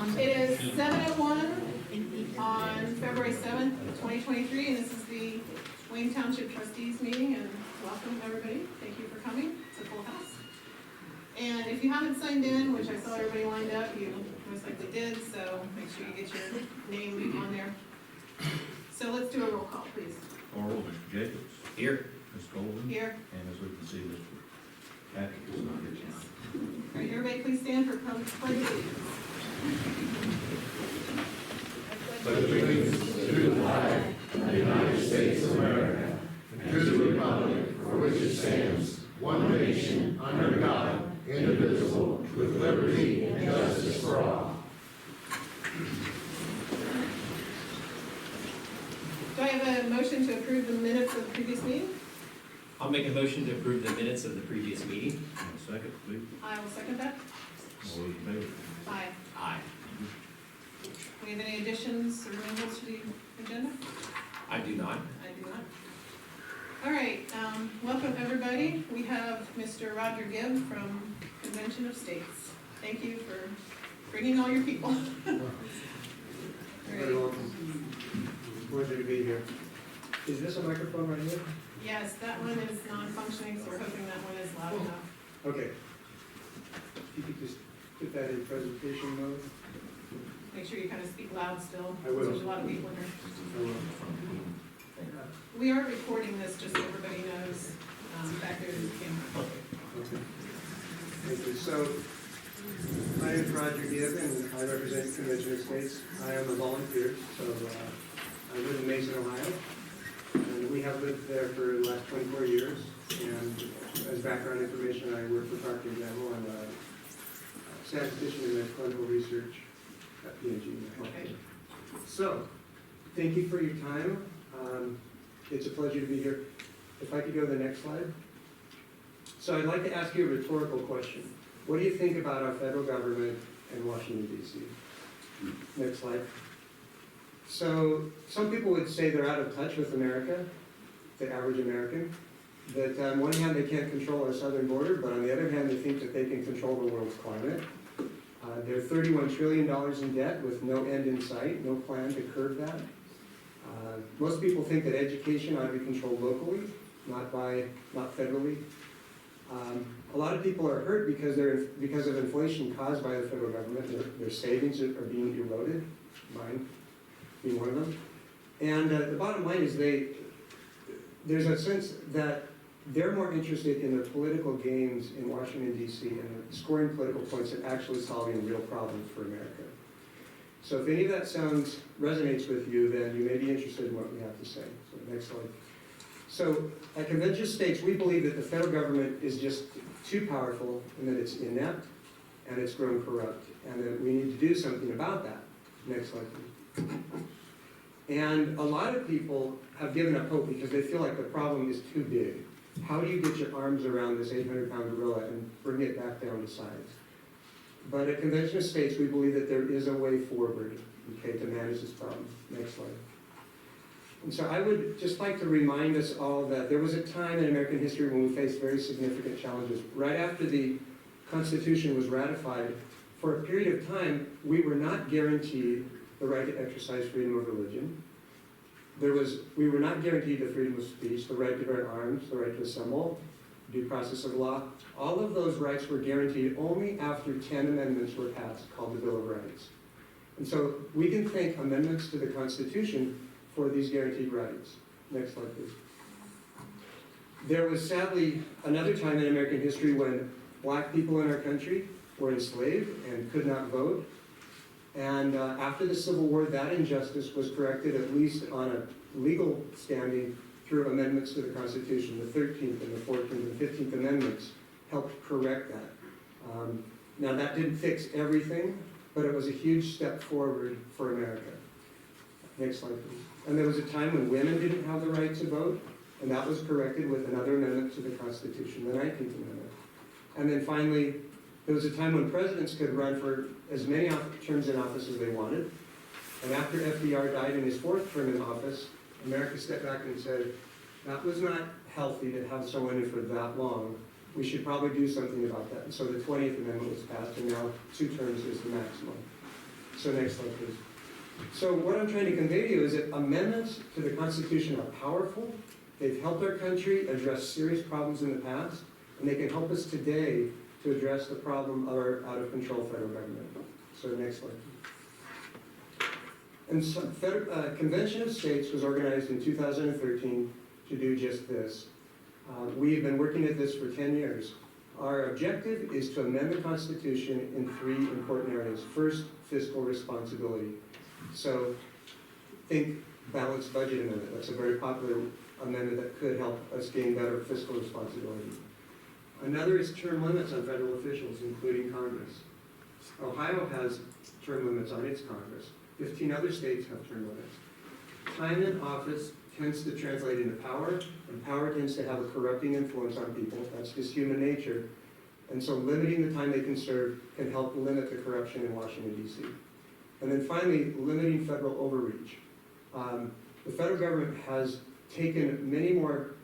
It is 7:01 on February 7th, 2023, and this is the Wayne Township Trustees meeting, and welcome everybody. Thank you for coming. It's a full house. And if you haven't signed in, which I saw everybody lined up, you most likely did, so make sure you get your name on there. So let's do a roll call, please. Oral, Mr. Jacobs. Here. Ms. Golden. Here. And as we can see, Mr. Patrick is not here tonight. All right, everybody please stand for pledge allegiance. Pledge allegiance to the flag of the United States of America and to the republic for which it stands, one nation, under God, indivisible, with liberty and justice for all. Do I have a motion to approve the minutes of the previous meeting? I'll make a motion to approve the minutes of the previous meeting. And a second, please. I will second that. All those in favor? Aye. Aye. Do we have any additions or removals to the agenda? I do not. I do not. All right, welcome everybody. We have Mr. Roger Gibb from Convention of States. Thank you for bringing all your people. All Very right. welcome. Pleasure to be here. Is this a microphone right here? Yes, that one is non-functioning, so we're hoping that one is loud enough. Okay. If you could just put that in presentation mode. Make sure you kind of speak loud still. I will. Because there's a lot of people in here. I will. We are recording this, just so everybody knows, back there is the camera. Okay. Thank you. So, my name is Roger Gibb, and I represent Convention of States. I am a volunteer, so I live in Mason, Ohio. And we have lived there for the last 24 years. And as background information, I work for Procter & Gamble. I'm a statistician in clinical research at P&G. Okay. So, thank you for your time. It's a pleasure to be here. If I could go to the next slide. So I'd like to ask you a rhetorical question. What do you think about our federal government and Washington, D.C.? Next slide. So some people would say they're out of touch with America, the average American. That on one hand, they can't control our southern border, but on the other hand, they think that they can control the world's climate. They're $31 trillion in debt with no end in sight, no plan to curb that. Most people think that education ought to be controlled locally, not federally. A lot of people are hurt because of inflation caused by the federal government. Their savings are being eroded, mine being one of them. And the bottom line is there's a sense that they're more interested in their political games in Washington, D.C. and scoring political points than actually solving real problems for America. So if any of that resonates with you, then you may be interested in what we have to say. So next slide. So at Convention of States, we believe that the federal government is just too powerful and that it's inept and it's grown corrupt and that we need to do something about that. Next slide, please. And a lot of people have given up hope because they feel like the problem is too big. How do you get your arms around this 800-pound gorilla and bring it back down to size? But at Convention of States, we believe that there is a way forward, okay, to manage this problem. Next slide. And so I would just like to remind us all that there was a time in American history when we faced very significant challenges. Right after the Constitution was ratified, for a period of time, we were not guaranteed the right to exercise freedom of religion. We were not guaranteed the freedom of speech, the right to bear arms, the right to assemble, due process of law. All of those rights were guaranteed only after 10 amendments were passed, called the Bill of Rights. And so we can thank amendments to the Constitution for these guaranteed rights. Next slide, please. There was sadly another time in American history when black people in our country were enslaved and could not vote. And after the Civil War, that injustice was corrected, at least on a legal standing, through amendments to the Constitution. The 13th and the 14th and 15th Amendments helped correct that. Now that didn't fix everything, but it was a huge step forward for America. Next slide, please. And there was a time when women didn't have the right to vote, and that was corrected with another amendment to the Constitution, the 19th Amendment. And then finally, there was a time when presidents could run for as many terms in office as they wanted. And after FDR died in his 4th term in office, America stepped back and said, that was not healthy to have someone in for that long. We should probably do something about that. And so the 20th Amendment was passed, and now 2 terms is the maximum. So next slide, please. So what I'm trying to convey to you is that amendments to the Constitution are powerful. They've helped our country address serious problems in the past, and they can help us today to address the problem of our out-of-control federal government. So next slide. And so, Convention of States was organized in 2013 to do just this. We've been working at this for 10 years. Our objective is to amend the Constitution in 3 important areas. First, fiscal responsibility. So think balanced budget amendment. That's a very popular amendment that could help us gain better fiscal responsibility. Another is term limits on federal officials, including Congress. Ohio has term limits on its Congress. 15 other states have term limits. Time in office tends to translate into power, and power tends to have a corrupting influence on people. That's just human nature. And so limiting the time they can serve can help limit the corruption in Washington, D.C. And then finally, limiting federal overreach. The federal government has taken many more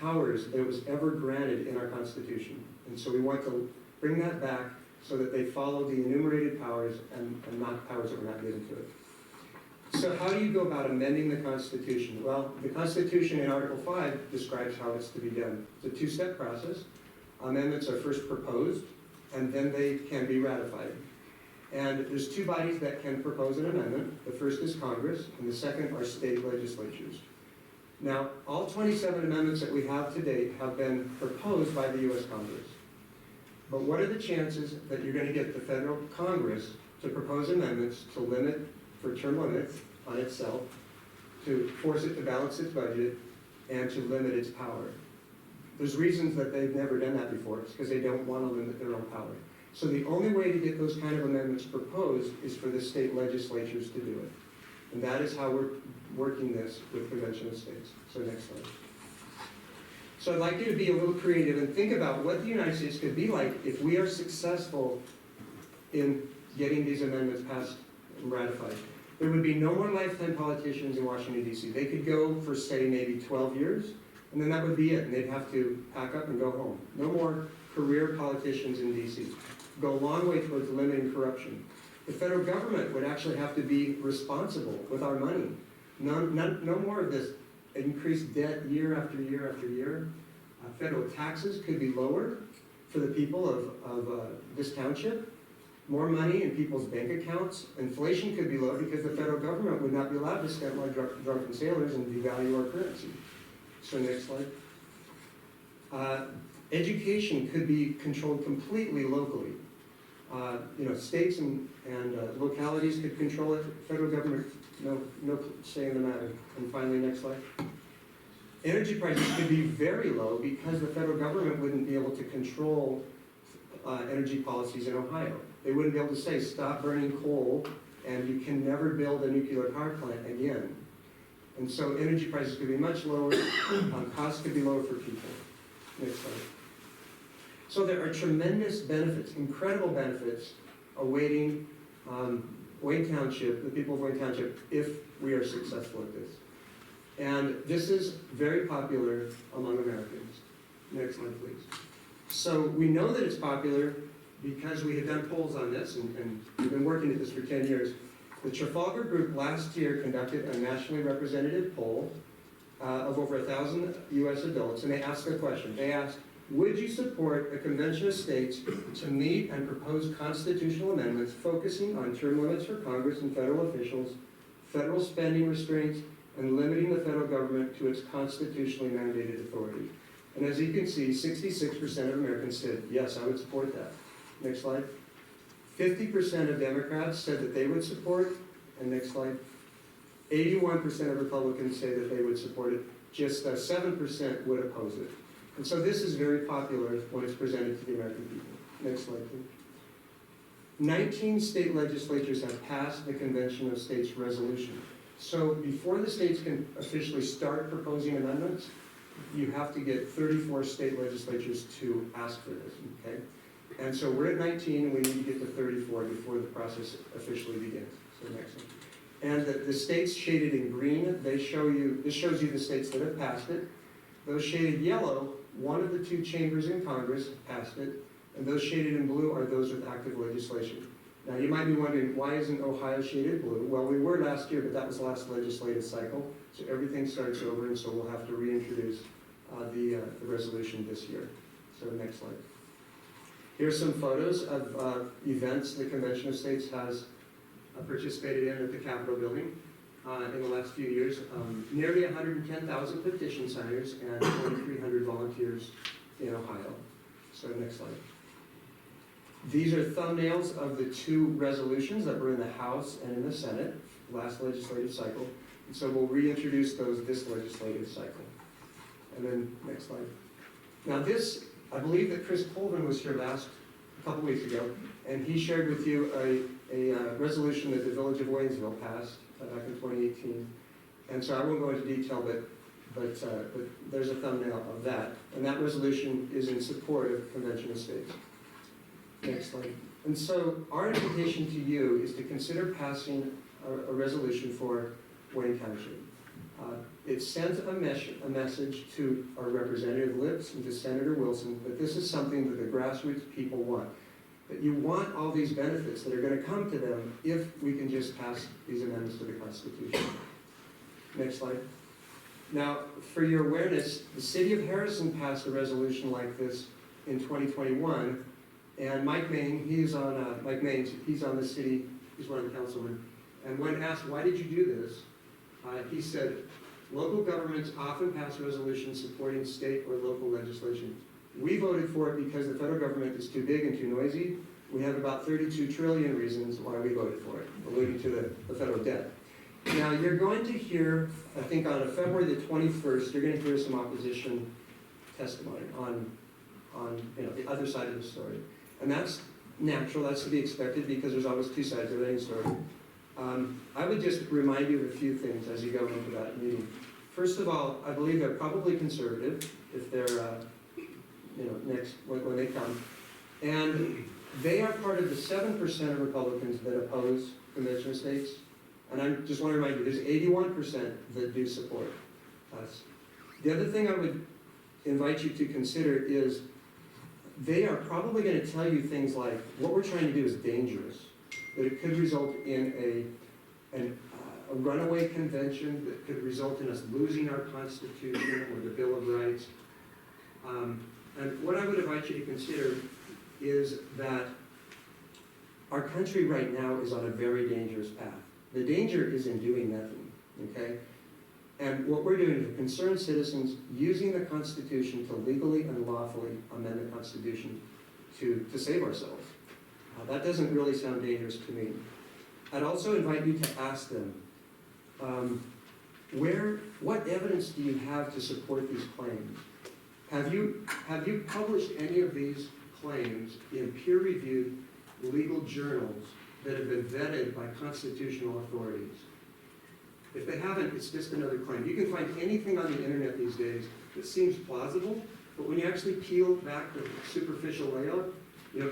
powers than was ever granted in our Constitution. And so we want to bring that back so that they follow the enumerated powers and not powers that were not given to it. So how do you go about amending the Constitution? Well, the Constitution in Article 5 describes how it's to be done. It's a 2-step process. Amendments are first proposed, and then they can be ratified. And there's 2 bodies that can propose an amendment. The first is Congress, and the second are state legislatures. Now, all 27 amendments that we have to date have been proposed by the U.S. Congress. But what are the chances that you're going to get the federal Congress to propose amendments to limit, for term limits on itself, to force it to balance its budget, and to limit its power? There's reasons that they've never done that before. It's because they don't want to limit their own power. So the only way to get those kind of amendments proposed is for the state legislatures to do it. And that is how we're working this with Convention of States. So next slide. So I'd like you to be a little creative and think about what the United States could be like if we are successful in getting these amendments passed and ratified. There would be no more lifetime politicians in Washington, D.C. They could go for, say, maybe 12 years, and then that would be it, and they'd have to pack up and go home. No more career politicians in D.C. Go a long way towards limiting corruption. The federal government would actually have to be responsible with our money. No more of this increased debt year after year after year. Federal taxes could be lowered for the people of this township. More money in people's bank accounts. Inflation could be low because the federal government would not be allowed to spend like drunken sailors and devalue our currency. So next slide. Education could be controlled completely locally. States and localities could control it. Federal government, no say in the matter. And finally, next slide. Energy prices could be very low because the federal government wouldn't be able to control energy policies in Ohio. They wouldn't be able to say, stop burning coal, and you can never build a nuclear power plant again. And so energy prices could be much lower, costs could be lower for people. Next slide. So there are tremendous benefits, incredible benefits, awaiting Wayne Township, the people of Wayne Township, if we are successful at this. And this is very popular among Americans. Next slide, please. So we know that it's popular because we have done polls on this, and we've been working at this for 10 years. The Trafalgar Group last year conducted a nationally representative poll of over 1,000 U.S. adults, and they asked a question. They asked, would you support a Convention of States to meet and propose constitutional amendments focusing on term limits for Congress and federal officials, federal spending restraints, and limiting the federal government to its constitutionally mandated authority? And as you can see, 66% of Americans said, yes, I would support that. Next slide. 50% of Democrats said that they would support, and next slide. 81% of Republicans say that they would support it. Just 7% would oppose it. And so this is very popular when it's presented to the American people. Next slide, please. 19 state legislatures have passed the Convention of States resolution. So before the states can officially start proposing amendments, you have to get 34 state legislatures to ask for this, okay? And so we're at 19, and we need to get to 34 before the process officially begins. So next one. And the states shaded in green, this shows you the states that have passed it. Those shaded yellow, one of the 2 chambers in Congress passed it, and those shaded in blue are those with active legislation. Now, you might be wondering, why isn't Ohio shaded blue? Well, we were last year, but that was the last legislative cycle, so everything starts over, and so we'll have to reintroduce the resolution this year. So next slide. Here's some photos of events the Convention of States has participated in at the Capitol building in the last few years. Nearly 110,000 petition signers and 2,300 volunteers in Ohio. So next slide. These are thumbnails of the two resolutions that were in the House and in the Senate last legislative cycle. And so we'll reintroduce those this legislative cycle. And then next slide. Now this, I believe that Chris Colvin was here a couple weeks ago, and he shared with you a resolution that the Village of Waynesville passed back in 2018. And so I won't go into detail, but there's a thumbnail of that. And that resolution is in support of Convention of States. Next slide. And so our invitation to you is to consider passing a resolution for Wayne Township. It sent a message to our Representative Lips and to Senator Wilson that this is something that the grassroots people want. That you want all these benefits that are going to come to them if we can just pass these amendments to the Constitution. Next slide. Now, for your awareness, the City of Harrison passed a resolution like this in 2021. And Mike Maines, he's on the city, he's one of the councilmen. And when asked, why did you do this? He said, local governments often pass resolutions supporting state or local legislation. We voted for it because the federal government is too big and too noisy. We have about 32 trillion reasons why we voted for it, alluding to the federal debt. Now, you're going to hear, I think on February the 21st, you're going to hear some opposition testimony on the other side of the story. And that's natural, that's to be expected, because there's always two sides of any story. I would just remind you of a few things as you go into that meeting. First of all, I believe they're probably conservative if they're, next, when they come. And they are part of the 7% of Republicans that oppose Convention of States. And I just want to remind you, there's 81% that do support us. The other thing I would invite you to consider is they are probably going to tell you things like, what we're trying to do is dangerous, that it could result in a runaway convention, that could result in us losing our Constitution or the Bill of Rights. And what I would invite you to consider is that our country right now is on a very dangerous path. The danger is in doing nothing, okay? And what we're doing is concerned citizens using the Constitution to legally and lawfully amend the Constitution to save ourselves. That doesn't really sound dangerous to me. I'd also invite you to ask them, what evidence do you have to support these claims? Have you published any of these claims in peer-reviewed legal journals that have been vetted by constitutional authorities? If they haven't, it's just another claim. You can find anything on the internet these days that seems plausible, but when you actually peel back the superficial layout,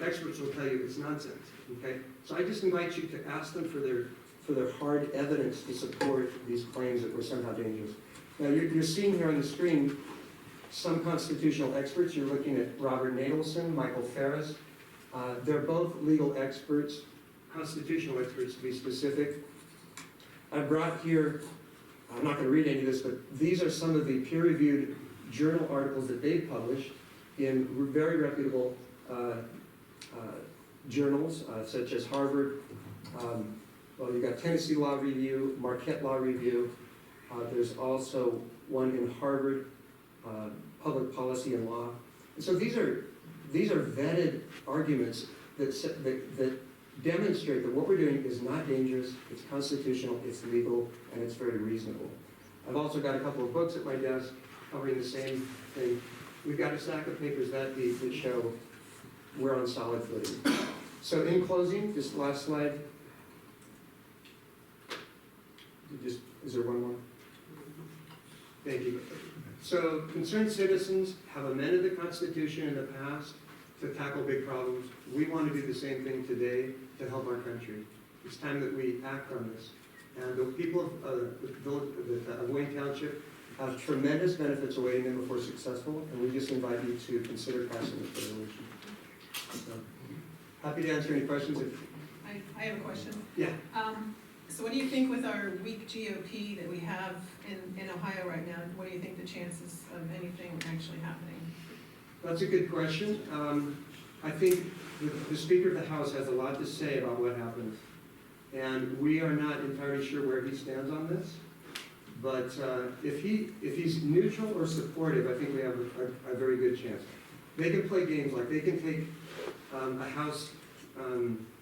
experts will tell you it's nonsense, okay? So I just invite you to ask them for their hard evidence to support these claims that were somehow dangerous. Now, you're seeing here on the screen some constitutional experts. You're looking at Robert Nadelson, Michael Ferris. They're both legal experts, constitutional experts to be specific. I brought here, I'm not going to read any of this, but these are some of the peer-reviewed journal articles that they've published in very reputable journals, such as Harvard. You've got Tennessee Law Review, Marquette Law Review. There's also one in Harvard, Public Policy and Law. And so these are vetted arguments that demonstrate that what we're doing is not dangerous, it's constitutional, it's legal, and it's very reasonable. I've also got a couple of books at my desk covering the same thing. We've got a stack of papers that deep that show we're on solid footing. So in closing, this last slide. Is there one more? Thank you. So concerned citizens have amended the Constitution in the past to tackle big problems. We want to do the same thing today to help our country. It's time that we act on this. And the people of Wayne Township have tremendous benefits awaiting them if we're successful, and we just invite you to consider passing this resolution. So, happy to answer any questions. I I have a question. Yeah. So what do you think with our weak GOP that we have in Ohio right now? What do you think the chances of anything actually happening? That's a good question. I think the Speaker of the House has a lot to say about what happens. And we are not entirely sure where he stands on this. But if he's neutral or supportive, I think we have a very good chance. They can play games like they can take a House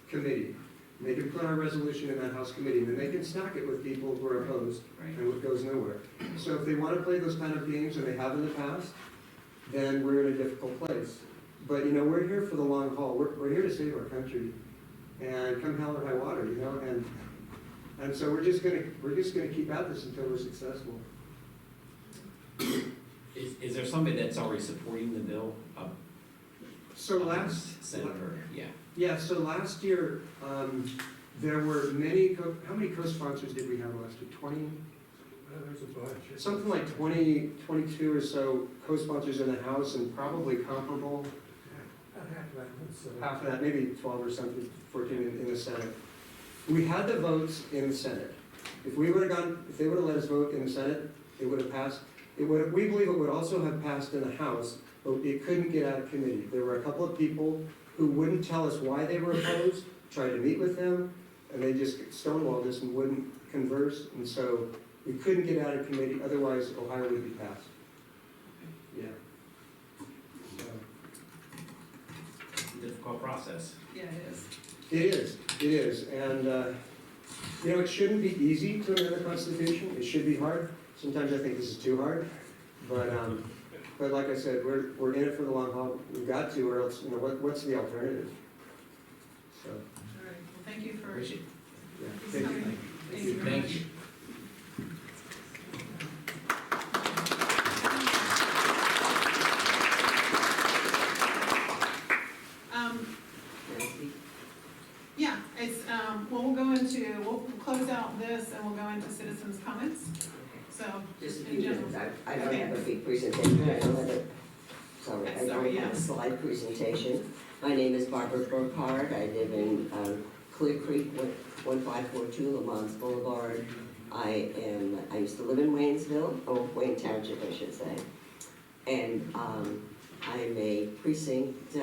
committee. They can put our resolution in that House committee, and then they can stack it with people who are opposed, Right. and it goes nowhere. So if they want to play those kind of games, and they have in the past, then we're in a difficult place. But, you know, we're here for the long haul. We're here to save our country, and come hell or high water, you know, and so we're just gonna keep at this until we're successful. Is there somebody that's already supporting the bill? So last, Senator, yeah. yeah, so last year, there were many, how many co-sponsors did we have last year? 20? There's a bunch. Something like 20, 22 or so co-sponsors in the House, and probably comparable, half of that, maybe 12 or something, 14 in the Senate. We had the votes in the Senate. If they would have let us vote in the Senate, it would have passed. We believe it would also have passed in the House, but it couldn't get out of committee. There were a couple of people who wouldn't tell us why they were opposed, tried to meet with them, and they just stonewalled us and wouldn't converse, and so we couldn't get out of committee, otherwise Ohio would be passed. Yeah. So, Difficult process. Yeah, it is. it is, and, you know, it shouldn't be easy to amend the Constitution, it should be hard. Sometimes I think this is too hard, but like I said, we're in it for the long haul. We've got to, or else, you know, what's the alternative? So, All right, well, thank you for Appreciate yeah. coming. Thank you very Thank much. you. Yeah, it's, well, we'll close out this and we'll go into citizens' comments, so. Just a in few general. minutes, I don't have a big presentation, I don't have a, sorry, I Sorry, don't have yeah. a slide presentation. My name is Barbara Burkhardt, I live in Clear Creek, 1542 Lamont Boulevard. I used to live in Waynesville, or Wayne Township, I should say. And I'm a precinct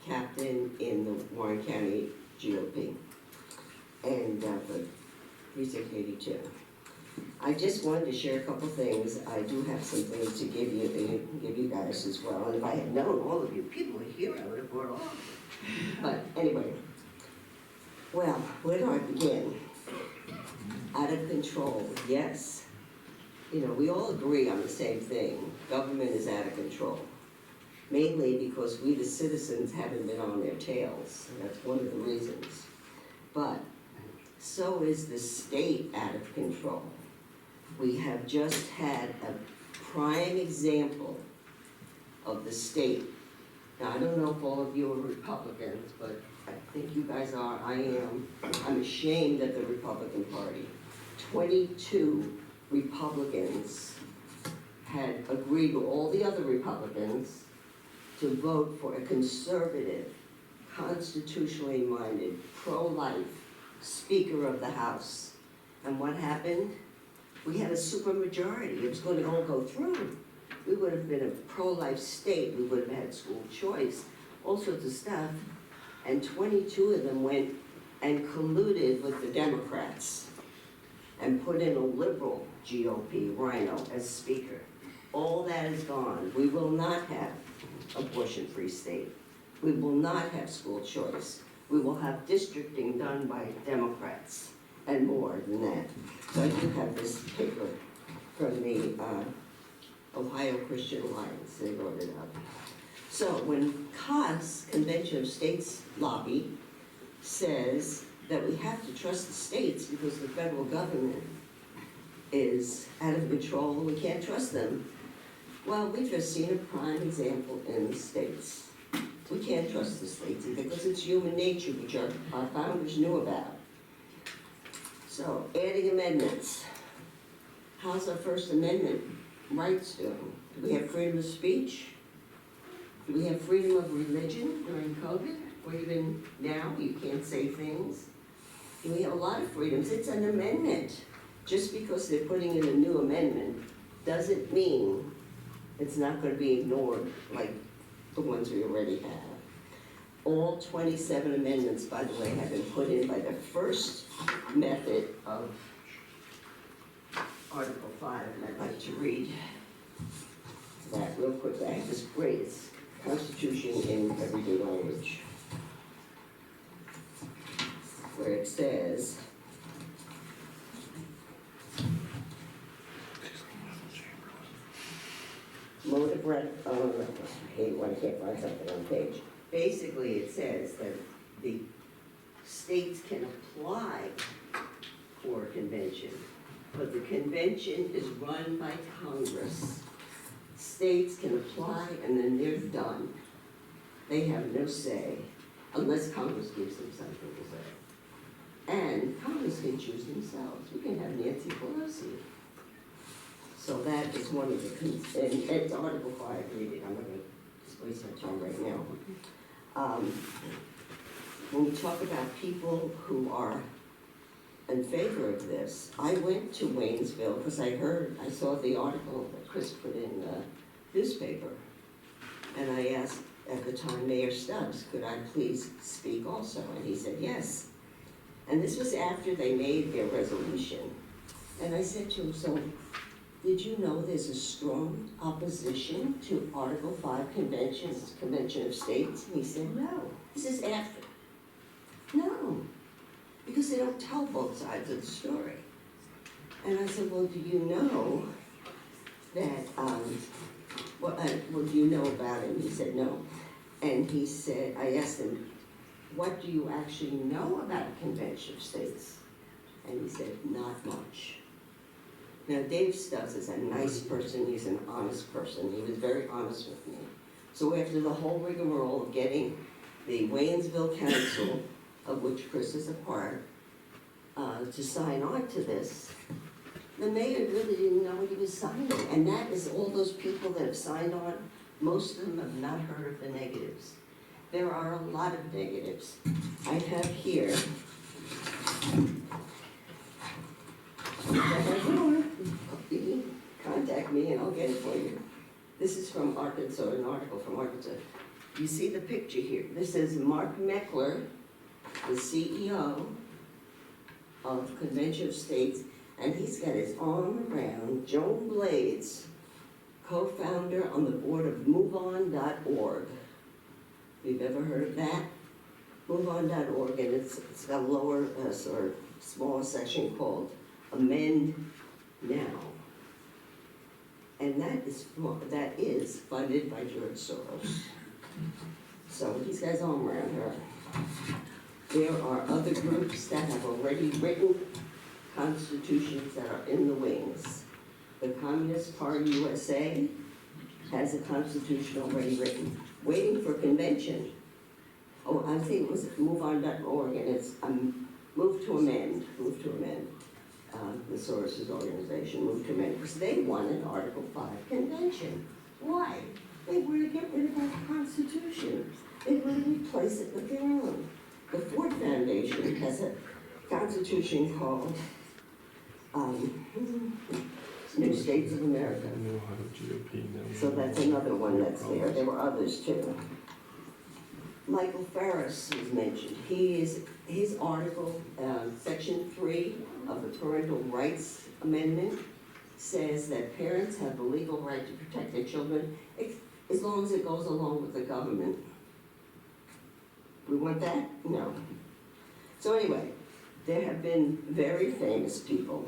captain in the Warren County GOP, and for precinct 82. I just wanted to share a couple things. I do have some things to give you guys as well. And if I had known all of you people were here, I would have brought all. But anyway, well, where do I begin? Out of control, yes. You know, we all agree on the same thing. Government is out of control. Mainly because we, the citizens, haven't been on their tails. And that's one of the reasons. But so is the state out of control. We have just had a prime example of the state. Now, I don't know if all of you are Republicans, but I think you guys are, I am. I'm ashamed of the Republican Party. 22 Republicans had agreed with all the other Republicans to vote for a conservative, constitutionally minded, pro-life Speaker of the House. And what happened? We had a supermajority. It was going to all go through. We would have been a pro-life state. We would have had school choice, all sorts of stuff. And 22 of them went and colluded with the Democrats and put in a liberal GOP, Rhino, as Speaker. All that is gone. We will not have abortion-free state. We will not have school choice. We will have districting done by Democrats and more than that. So I do have this paper from the Ohio Christian Alliance. They wrote it up. So when COS, Convention of States lobby, says that we have to trust the states because the federal government is out of control, we can't trust them. Well, we've just seen a prime example in the states. We can't trust the states because it's human nature, which our founders knew about. So, adding amendments. How's our First Amendment rights doing? Do we have freedom of speech? Do we have freedom of religion during COVID? or even now, you can't say things. We have a lot of freedoms. It's an amendment. Just because they're putting in a new amendment doesn't mean it's not gonna be ignored like the ones we already have. All 27 amendments, by the way, have been put in by the first method of Article 5, and I'd like to read that real quick. I have this great Constitution in everyday language, where it says, mode of I hate when I can't find something on the page. Basically, it says that the states can apply for a convention, but the convention is run by Congress. States can apply and then they're done. They have no say, unless Congress gives them something to say. And Congress can choose themselves. We can have Nancy Pelosi. So that is one of the, and it's Article 5, read it, I'm not gonna waste my time right now. When we talk about people who are in favor of this, I went to Waynesville because I saw the article that Chris put in the newspaper. And I asked at the time Mayor Stubbs, could I please speak also? And he said yes. And this was after they made their resolution. And I said to him, so did you know there's a strong opposition to Article 5 Convention of States? And he said, no. This is after. No, because they don't tell both sides of the story. And I said, well, do you know that, do you know about him? He said, no. And he said, I asked him, what do you actually know about a convention of states? And he said, not much. Now, Dave Stubbs is a nice person, he's an honest person, he was very honest with me. So after the whole rigmarole of getting the Waynesville Council, of which Chris is a part, to sign on to this, the mayor really didn't know what he was signing. And that is all those people that have signed on, most of them have not heard of the negatives. There are a lot of negatives. I have here, contact me and I'll get it for you. This is from Arkansas, an article from Arkansas. You see the picture here. This is Mark Meckler, the CEO of Convention of States, and he's got his arm around Joan Blades, co-founder on the board of MoveOn.org. You've ever heard of that? MoveOn.org, and it's got a lower or smaller section called Amend Now. And that is funded by George Soros. So he's got his arm around her. There are other groups that have already written constitutions that are in the wings. The Communist Party USA has a constitution already written, waiting for convention. Oh, I think it was MoveOn.org, and it's Move to Amend. The Soros' organization, Move to Amend, because they won an Article 5 convention. Why? They want to get rid of our Constitution. They want to replace it with their own. The Ford Foundation has a constitution called New States of America. So that's another one that's there. There were others too. Michael Farris was mentioned. His article, Section 3 of the Parental Rights Amendment says that parents have the legal right to protect their children as long as it goes along with the government. We want that? No. So anyway, there have been very famous people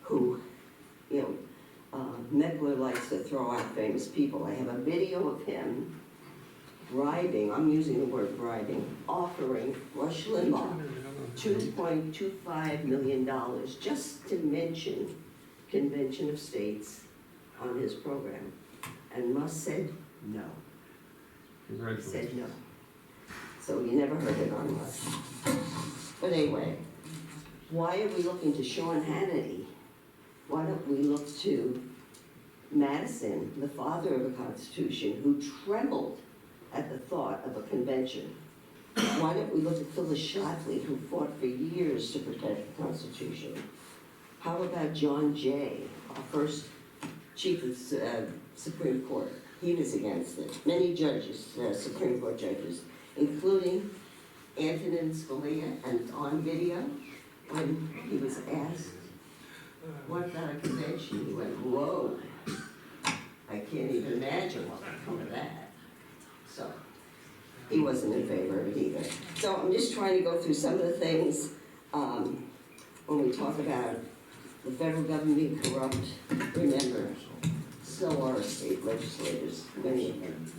who, Meckler likes to throw out famous people. I have a video of him bribing, I'm using the word bribing, offering Rush Limbaugh $2.25 million just to mention Convention of States on his program. And Rush said no. He said no. So you never heard it on Rush. But anyway, why are we looking to Sean Hannity? Why don't we look to Madison, the father of the Constitution, who trembled at the thought of a convention? Why don't we look at Phyllis Schlafly, who fought for years to protect the Constitution? How about John Jay, our first chief of Supreme Court? He was against it. Many judges, Supreme Court judges, including Antonin Scalia, and on video, when he was asked, what about a convention? He went, whoa, I can't even imagine what would come of that. So, he wasn't in favor of it either. So I'm just trying to go through some of the things, when we talk about the federal government being corrupt. Remember, so are state legislators, many of them.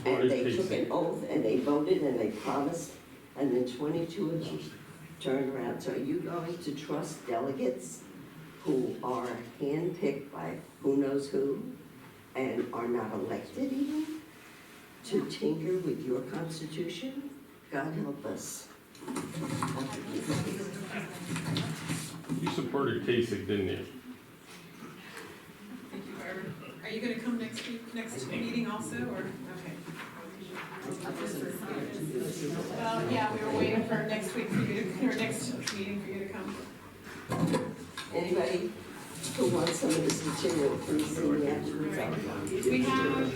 And they took an oath, and they voted, and they promised, and then 22 of them turned around. So are you going to trust delegates who are handpicked by who knows who, and are not elected even, to tinker with your Constitution? God help us. You supported Kasich, didn't you? Thank you, Barbara. Are you gonna come next week, next meeting also, or, okay? Well, yeah, we were waiting for next week for you to, or next meeting for you to come. Anybody who wants some of this material, please see me afterwards. Do we have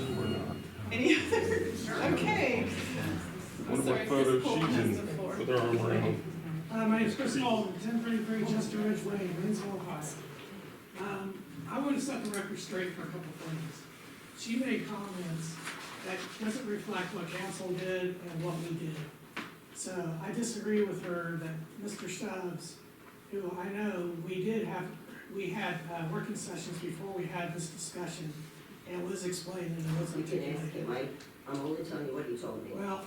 any other, okay. What Sorry, about photos Chris Cole she's has in the floor. with her arm around? My name's Chris Cole, 1033 Chester Ridge Way, Winslow, Ohio. I want to set the record straight for a couple of things. She made comments that doesn't reflect what council did and what we did. So I disagree with her that Mr. Stubbs, who I know we had working sessions before we had this discussion, and it was explained and it was You can ask articulated. him, I'm only telling you what he told me. Well,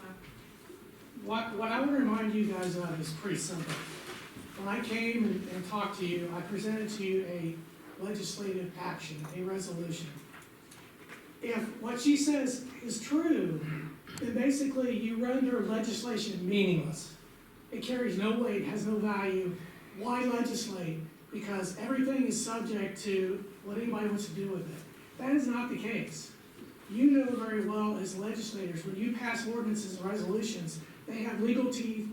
what I would remind you guys of is pretty simple. When I came and talked to you, I presented to you a legislative action, a resolution. If what she says is true, then basically you render legislation meaningless. It carries no weight, has no value. Why legislate? Because everything is subject to what anybody wants to do with it. That is not the case. You know very well as legislators, when you pass ordinances and resolutions, they have legal teeth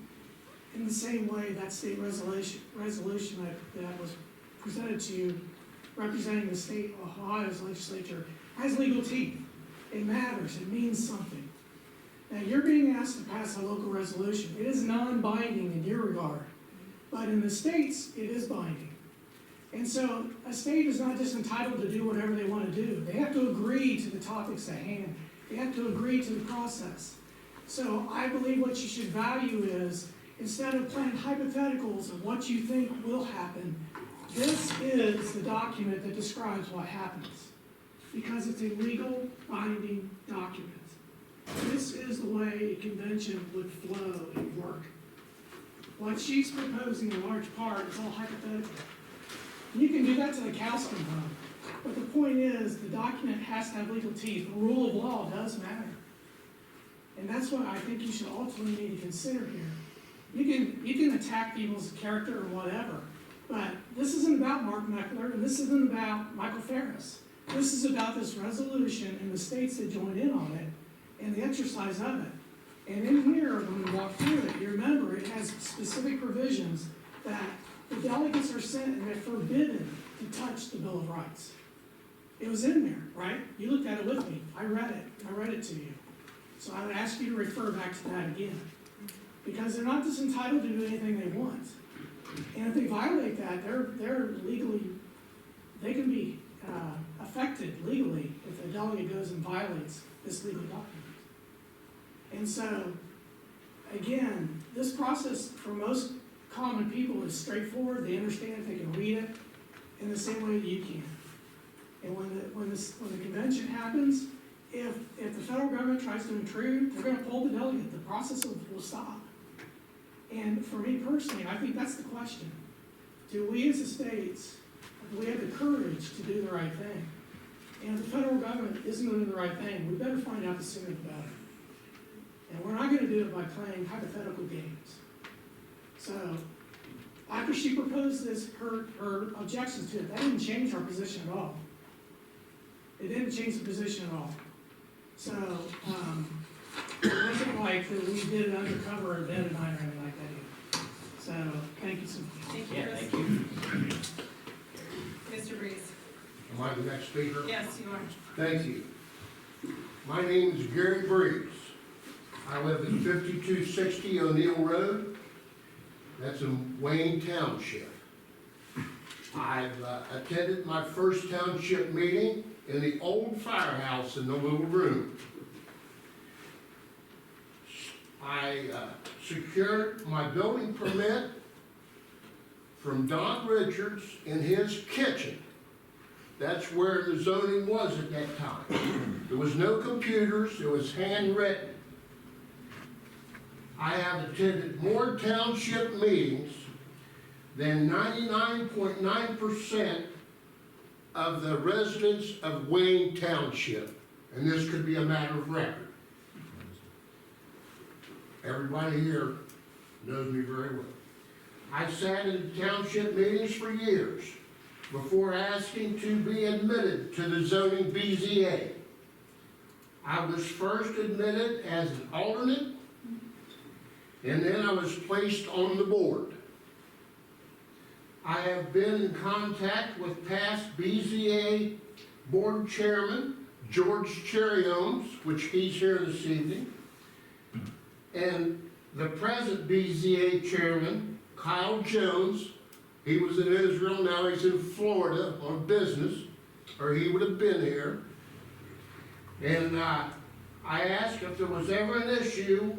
in the same way that state resolution that was presented to you, representing the state of Ohio's legislature, has legal teeth. It matters, it means something. Now, you're being asked to pass a local resolution. It is non-binding in your regard, but in the states, it is binding. And so a state is not just entitled to do whatever they want to do. They have to agree to the topics at hand. They have to agree to the process. So I believe what you should value is, instead of playing hypotheticals of what you think will happen, this is the document that describes what happens. Because it's a legal binding document. This is the way a convention would flow and work. What she's proposing in large part is all hypothetical. You can do that to the cows come home. But the point is, the document has to have legal teeth. The rule of law does matter. And that's what I think you should ultimately need to consider here. You can attack people's character or whatever, but this isn't about Mark Meckler, and this isn't about Michael Ferris. This is about this resolution and the states that join in on it, and the exercise of it. And in here, when we walk through it, you remember it has specific provisions that the delegates are sent and they're forbidden to touch the Bill of Rights. It was in there, right? You looked at it with me. I read it to you. So I would ask you to refer back to that again. Because they're not just entitled to do anything they want. And if they violate that, they're legally, they can be affected legally if the delegate goes and violates this legal document. And so, again, this process for most common people is straightforward. They understand, they can read it in the same way that you can. And when the convention happens, if the federal government tries to intrude, they're going to pull the delegate. The process will stop. And for me personally, I think that's the question. Do we as the states, do we have the courage to do the right thing? And if the federal government isn't doing the right thing, we better find out the sooner the better. And we're not going to do it by playing hypothetical games. So, after she proposed this, her objections to it, that didn't change our position at all. It didn't change the position at all. So, it wasn't like that we did an undercover event tonight or anything like that either. So, thank you so much. Thank you, Yeah, Chris. thank you. Mr. Breeze? Am I the next speaker? Yes, you are. Thank you. My name is Gary Breeze. I live at 5260 O'Neill Road. That's in Wayne Township. I've attended my first township meeting in the old firehouse in the little room. I secured my building permit from Don Richards in his kitchen. That's where the zoning was at that time. There was no computers, it was handwritten. I have attended more township meetings than 99.9% of the residents of Wayne Township. And this could be a matter of record. Everybody here knows me very well. I sat in township meetings for years before asking to be admitted to the zoning BZA. I was first admitted as an alternate, and then I was placed on the board. I have been in contact with past BZA board chairman, George Cherryhomes, which he's here this evening, and the present BZA chairman, Kyle Jones. He was in Israel, now he's in Florida on business, or he would have been here. And I asked if there was ever an issue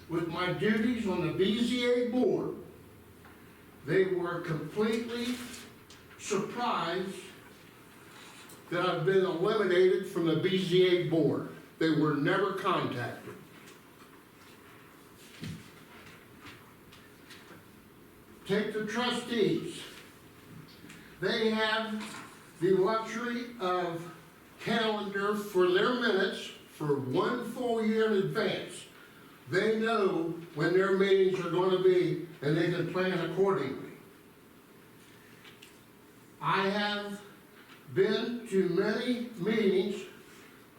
with my duties on the BZA board. They were completely surprised that I've been eliminated from the BZA board. They were never contacted. Take the trustees. They have the luxury of calendar for their minutes for 1 full year in advance. They know when their meetings are going to be, and they can plan accordingly. I have been to many meetings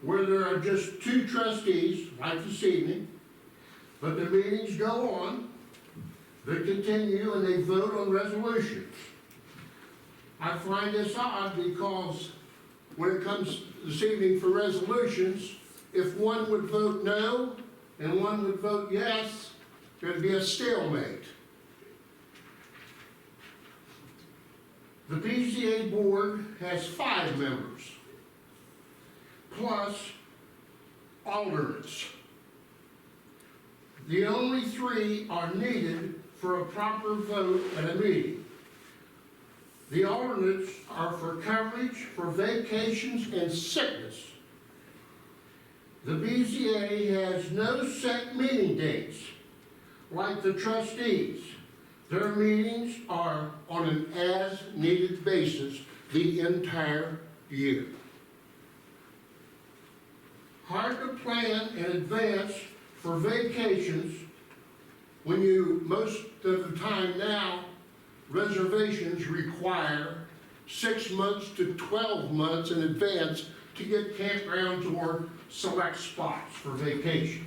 where there are just 2 trustees, like this evening, but the meetings go on, they continue, and they vote on resolutions. I find this odd because when it comes this evening for resolutions, if one would vote no and one would vote yes, there'd be a stalemate. The BZA board has 5 members, plus alternates. The only 3 are needed for a proper vote at a meeting. The alternates are for coverage for vacations and sickness. The BZA has no set meeting dates, like the trustees. Their meetings are on an as-needed basis the entire year. Hard to plan in advance for vacations when you, most of the time now, reservations require 6 months to 12 months in advance to get campgrounds or select spots for vacations.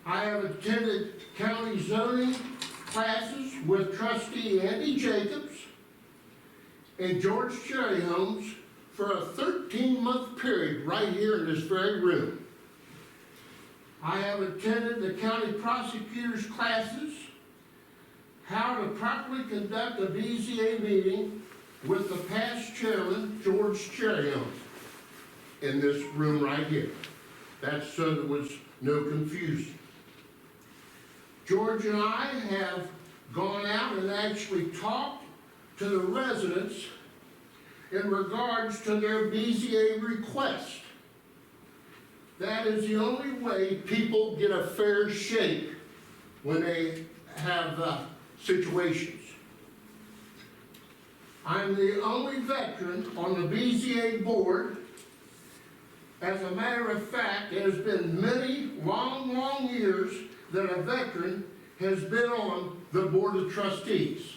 I have attended county zoning classes with trustee Andy Jacobs and George Cherryhomes for a 13-month period right here in this very room. I have attended the county prosecutor's classes, how to properly conduct a BZA meeting with the past chairman, George Cherryhomes, in this room right here. That's so there was no confusion. George and I have gone out and actually talked to the residents in regards to their BZA request. That is the only way people get a fair shake when they have situations. I'm the only veteran on the BZA board. As a matter of fact, it has been many long years that a veteran has been on the board of trustees.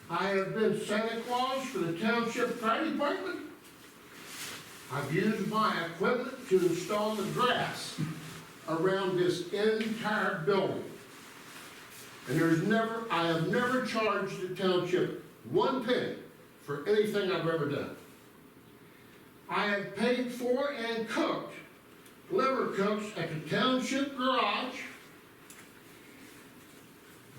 I have been Santa Claus for the Township Fire Department. I've used my equipment to install the grass around this entire building. And I have never charged the township 1 penny for anything I've ever done. I have paid for and cooked liver cooks at the township garage.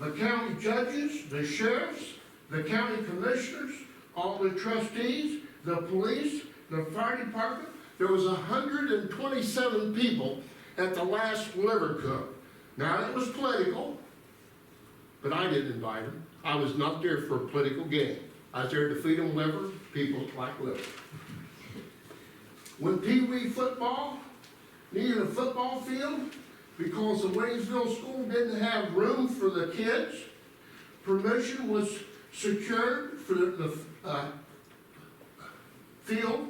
The county judges, the sheriffs, the county commissioners, all the trustees, the police, the fire department. There was 127 people at the last liver cook. Now, it was political, but I didn't invite them. I was not there for a political gain. I was there to feed them liver. People like liver. When Pee Wee football needed a football field because the Waynesville school didn't have room for the kids, permission was secured for the field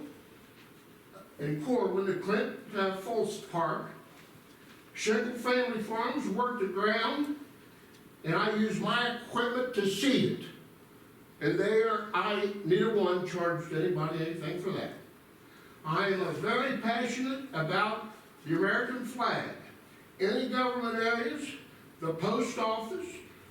in Corwin at Clint Falls Park. Shingle Family Farms worked the ground, and I used my equipment to seed it. And I neither one charged anybody anything for that. I am very passionate about the American flag. Any government areas, the post office,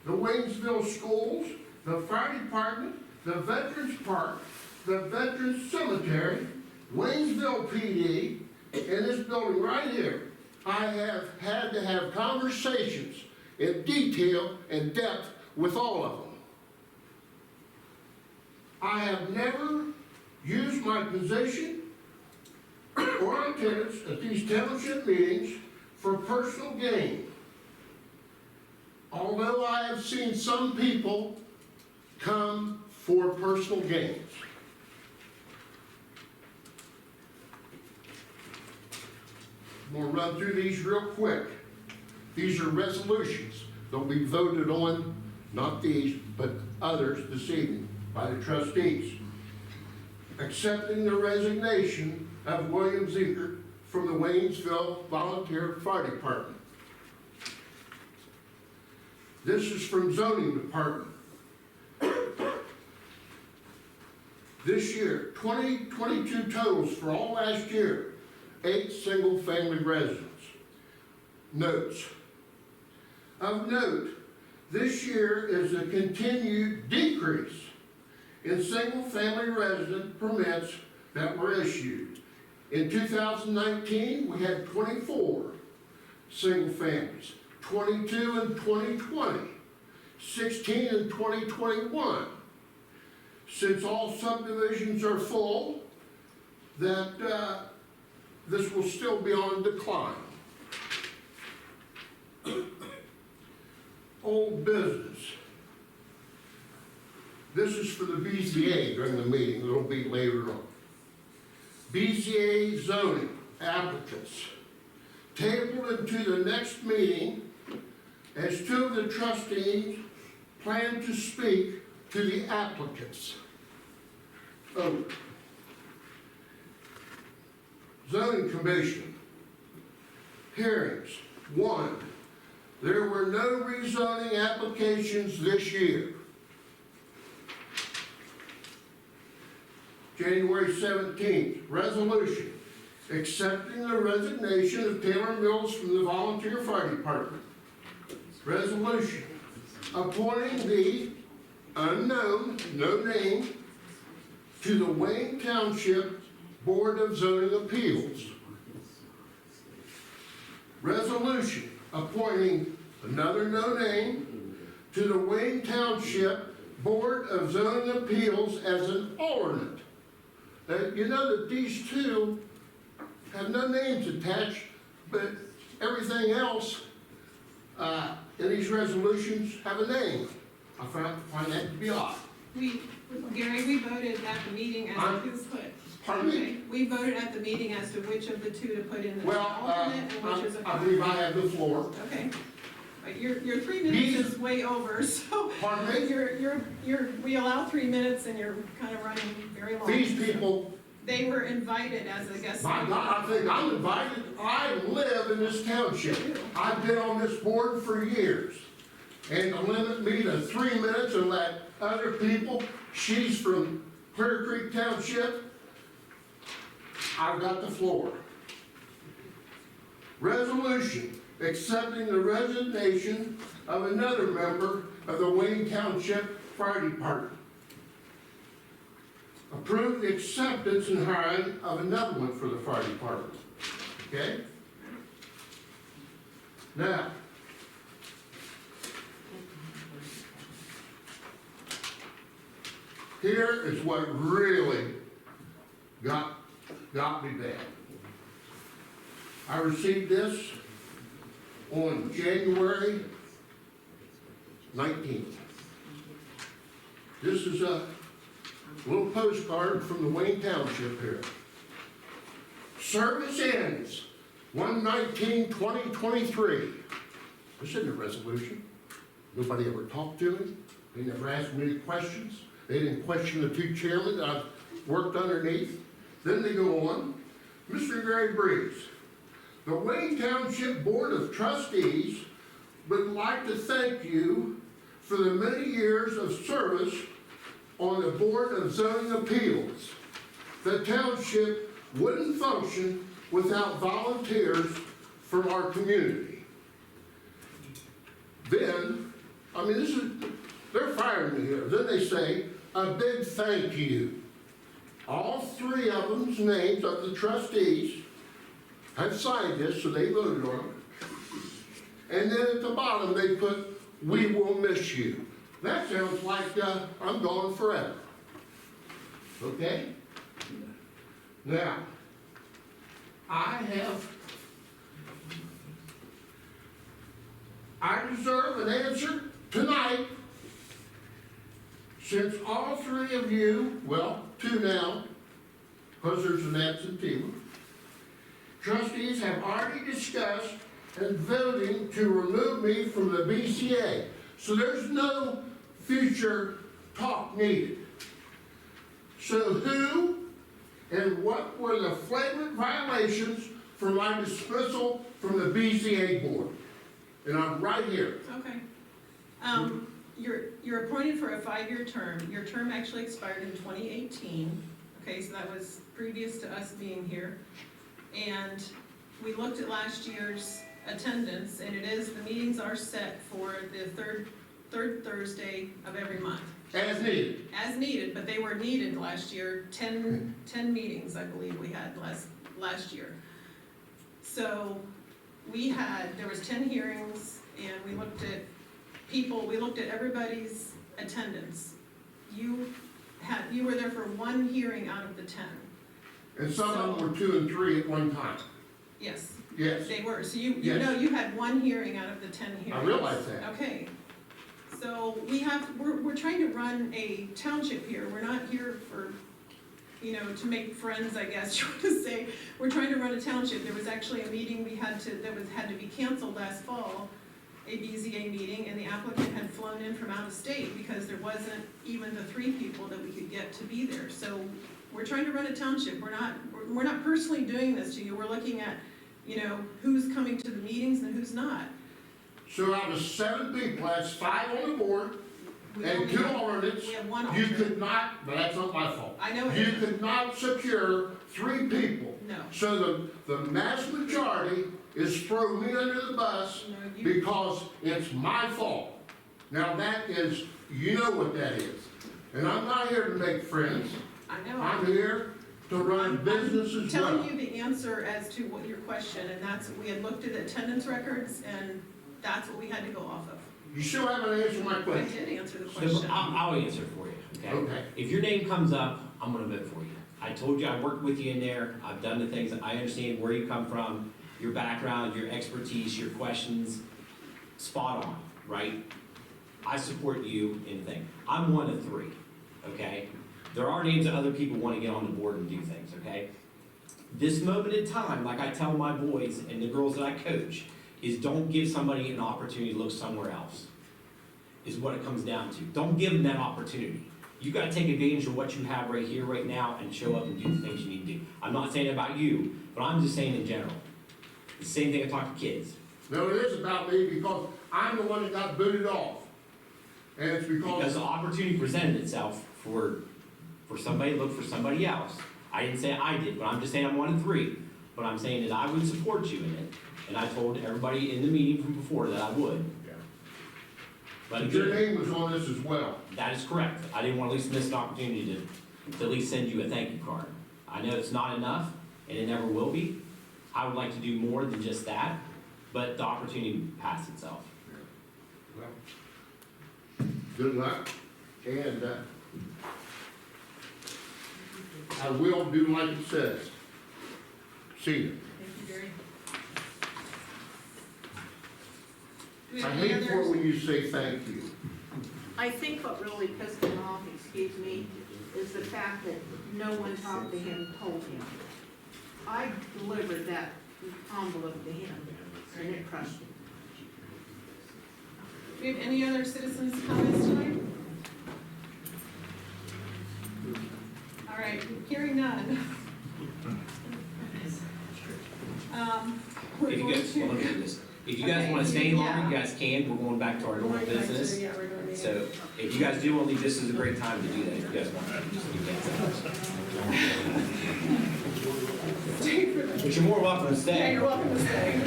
the Waynesville schools, the fire department, the Veterans Park, the Veterans Cemetery, Waynesville PD, and this building right here, I have had to have conversations in detail and depth with all of them. I have never used my position or attendance at these township meetings for personal gain. Although I have seen some people come for personal gains. I'm going to run through these real quick. These are resolutions that will be voted on, not these, but others this evening by the trustees. Accepting the resignation of William Ziegler from the Waynesville Volunteer Fire Department. This is from Zoning Department. This year, 2022 totals for all last year, 8 single-family residents. Notes. Of note, this year is a continued decrease in single-family resident permits that were issued. In 2019, we had 24 single families, 22 in 2020, 16 in 2021. Since all subdivisions are full, that this will still be on decline. Old business. This is for the BCA during the meeting. It'll be later on. BCA zoning applicants tabled into the next meeting as 2 of the trustees plan to speak to the applicants. Zoning Commission. Hearings. 1. There were no rezoning applications this year. January 17th, resolution accepting the resignation of Taylor Mills from the Volunteer Fire Department. Resolution appointing the unknown, no name, to the Wayne Township Board of Zoning Appeals. Resolution appointing another no name to the Wayne Township Board of Zoning Appeals as an alternate. You know that these 2 have no names attached, but everything else in these resolutions have a name. I find that to be odd. Gary, we voted at the meeting as to who put. Pardon me? We voted at the meeting as to which of the 2 to put in the Well, alternate and which is a. I believe I have the floor. Okay. But your 3 minutes is way over, so. Pardon me? We allow 3 minutes and you're kind of running very long. These people, They were invited as a guest. my God, I think I'm invited. I live in this township. I've been on this board for years. And to limit me to 3 minutes and let other people, she's from Clear Creek Township, I've got the floor. Resolution accepting the resignation of another member of the Wayne Township Fire Department. Approve the acceptance and hiring of another one for the fire department. Okay? Now, here is what really got me bad. I received this on January 19th. This is a little postcard from the Wayne Township here. Service ends 1/19/2023. This isn't a resolution. Nobody ever talked to me. They never asked me any questions. They didn't question the two chairmen that I've worked underneath. Then they go on. Mr. Gary Breeze, the Wayne Township Board of Trustees would like to thank you for the many years of service on the Board of Zoning Appeals. The township wouldn't function without volunteers from our community. Then, they're firing me here. Then they say, a big thank you. All three of them's names of the trustees have signed this, so they voted on it. And then at the bottom, they put, we will miss you. That sounds like I'm gone forever. Okay? Now, I deserve an answer tonight, since all three of you, well, two now, because there's an absentee one, trustees have already discussed and voting to remove me from the BCA. So there's no future talk needed. So who and what were the flagrant violations for my dismissal from the BCA board? And I'm right here. Okay. You're appointed for a 5-year term. Your term actually expired in 2018. Okay, so that was previous to us being here. And we looked at last year's attendance, and the meetings are set for the third Thursday of every month. As needed. As needed, but they were needed last year, 10 meetings, I believe we had last year. So there was 10 hearings, and we looked at everybody's attendance. You were there for 1 hearing out of the 10. And some of them were 2 and 3 at one time. Yes. Yes. They were, so you Yes. know you had 1 hearing out of the 10 hearings. I realize that. Okay, so we're trying to run a township here, we're not here for, to make friends, I guess you want to say. We're trying to run a township. There was actually a meeting had to be canceled last fall, a BZA meeting, and the applicant had flown in from out of state because there wasn't even the 3 people that we could get to be there. So we're trying to run a township. We're not personally doing this to you. We're looking at, who's coming to the meetings and who's not. So out of 7 people, that's 5 on the board, and 2 alternates. We have 1 You alternate. could not, but that's not my fault. I know it You isn't. could not secure 3 people. No. So the mass majority is throwing me under the bus No, you- because it's my fault. Now that is, you know what that is. And I'm not here to make friends. I know. I'm here to run business as well. I'm telling you the answer as to what your question, and we had looked at attendance records, and that's what we had to go off of. You still haven't answered my I question. did answer the So question. I'll answer for you, okay? Okay. If your name comes up, I'm gonna vote for you. I told you I worked with you in there, I've done the things, I understand where you come from, your background, your expertise, your questions, spot on, right? I support you in the thing. I'm one of 3, okay? There are names of other people want to get on the board and do things, okay? This moment in time, like I tell my boys and the girls that I coach, is don't give somebody an opportunity to look somewhere else, is what it comes down to. Don't give them that opportunity. You gotta take advantage of what you have right here, right now, and show up and do the things you need to do. I'm not saying about you, but I'm just saying in general. The same thing I talk to kids. No, it is about me because I'm the one that got booted off. And it's Because because, the opportunity presented itself for somebody to look for somebody else. I didn't say I did, but I'm just saying I'm one of three. But I'm saying that I would support you in it, and I told everybody in the meeting from before that I would. But Your again, name was on this as well. that is correct. I didn't want to at least miss an opportunity to at least send you a thank you card. I know it's not enough, and it never will be. I would like to do more than just that, but the opportunity passed itself. Good luck, and I will do like it says. See you. Thank you, Jerry. Do we I have any hate for it others? when you say thank you. I think what really pissed him off, excuse me, is the fact that no one talked to him, told him. I delivered that envelope to him, and it crushed him. Do we have any other citizens' comments tonight? All right, hearing none. We're If you going guys, well, let me to. do this. If you guys want to stay longer, you guys can. We're going back to our normal business. So if you guys do want to leave, this is a great time to do that. If you guys want to, just do that. But you're more welcome to Yeah, stay. you're welcome to stay.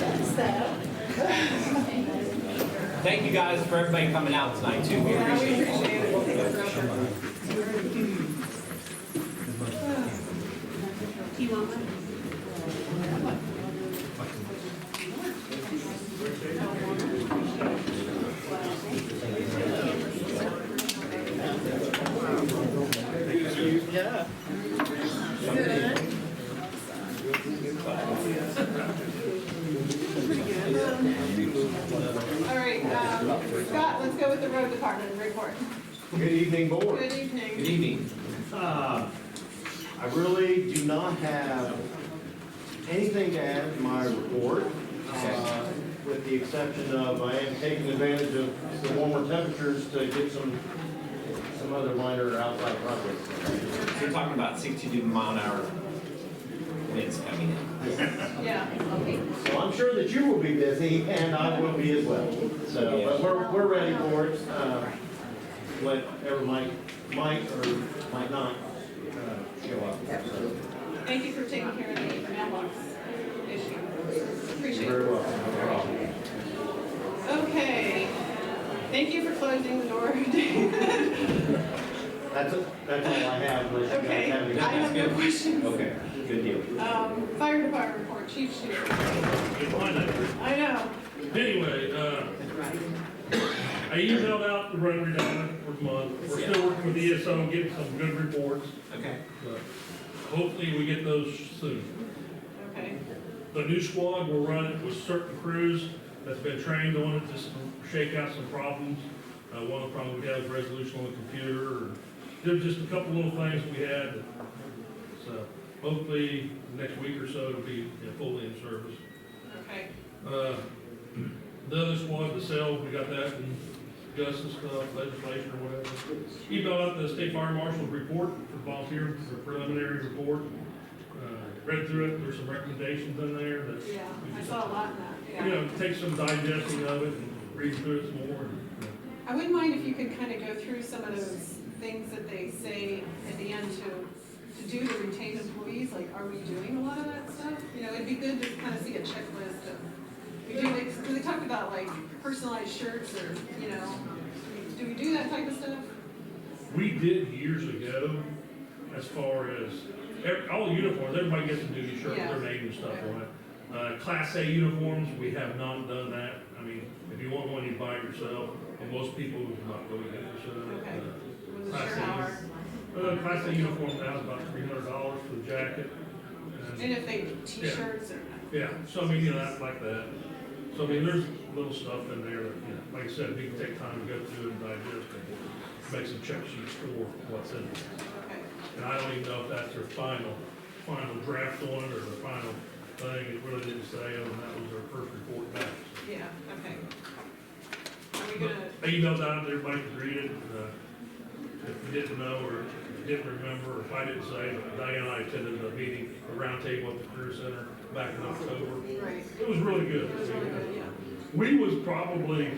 Thank you guys for everybody coming out tonight too. We Yeah, we appreciate it. appreciate it. We'll take it forever. Do you want one? All right, Scott, let's go with the road department report. Good evening, board. Good evening. Good evening. I really do not have anything to add to my report, with the exception of I am taking advantage of the warmer temperatures to get some other minor outside projects. So you're talking about 62-mile-an-hour winds coming in. Yeah. So I'm sure that you will be busy, and I will be as well. So, but we're ready for it, whatever might or might not show up. So, Thank you for taking care of the mailbox issue. Appreciate you're it. very welcome, no problem. Okay. Thank you for closing the door. That's all I have, unless you guys Okay, have I any. have no questions. Okay, good deal. Fire department report, Chief Shear. I know. Anyway, I emailed out the rotary data for the month. We're still working with ESO, getting some good reports. Okay. Hopefully we get those soon. Okay. The new squad will run it with certain crews that's been trained on it, just to shake out some problems. One of the problems we had was resolution on the computer, or there's just a couple little things we had. So hopefully next week or so it'll be fully in service. Okay. The other squad, the sales, we got that in justice stuff, legislation or whatever. Emailed out the state fire marshal's report for volunteer, for preliminary report. Read through it, there's some recommendations in there that, Yeah, I saw a lot in that, you yeah. know, take some digesting of it and read through it some more. I wouldn't mind if you could kind of go through some of those things that they say at the end to do to retain employees, like, are we doing a lot of that stuff? You know, it'd be good to kind of see a checklist of, because they talked about like personalized shirts or, you know, do we do that type of stuff? We did years ago, as far as, all the uniforms, everybody gets a duty shirt with their name and stuff on it. Class A uniforms, we have not done that. I mean, if you want one, you buy it yourself, and most people will not go get it, so. Okay. Wasn't Class sure how our, Class A uniform now is about $300 for the jacket. and if they t-shirts or. Yeah, so I mean, you know, that's like that. So I mean, there's little stuff in there that, you know, like I said, we can take time to go through and digest and make some check sheets for what's in there. Okay. And I don't even know if that's their final draft on it or the final thing. It really didn't say, other than that was their first report back. Yeah, okay. Are we gonna, I emailed out, everybody could read it. If you didn't know or didn't remember, or if I didn't say, but Diane and I attended a meeting, a round table at the Career Center back in October. right, It was really good. it was really good, yeah. We was probably